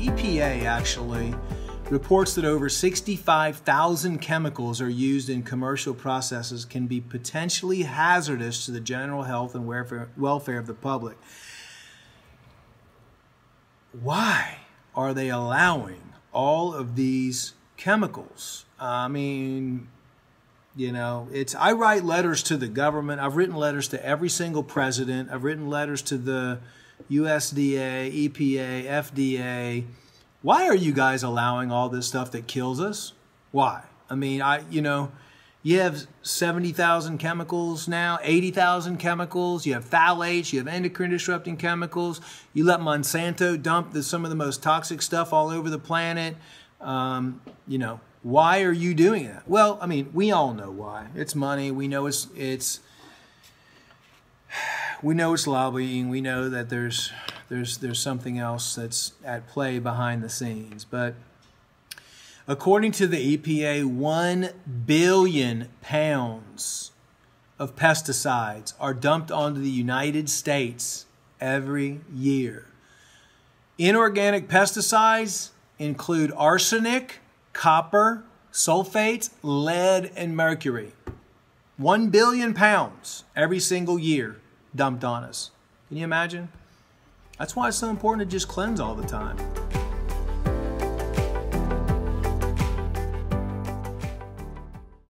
EPA actually reports that over 65,000 chemicals are used in commercial processes can be potentially hazardous to the general health and welfare of the public. Why are they allowing all of these chemicals? I mean, you know, I write letters to the government. I've written letters to every single president. I've written letters to the USDA, EPA, FDA. Why are you guys allowing all this stuff that kills us? Why? I mean, you have 70,000 chemicals now, 80,000 chemicals. You have phthalates, you have endocrine disrupting chemicals. You let Monsanto dump some of the most toxic stuff all over the planet. Why are you doing that? Well, I mean, we all know why. It's money. We know it's lobbying. We know that there's something else that's at play behind the scenes. But according to the EPA, 1 billion pounds of pesticides are dumped onto the United States every year. Inorganic pesticides include arsenic, copper, sulfates, lead, and mercury. 1 billion pounds every single year dumped on us. Can you imagine? That's why it's so important to just cleanse all the time.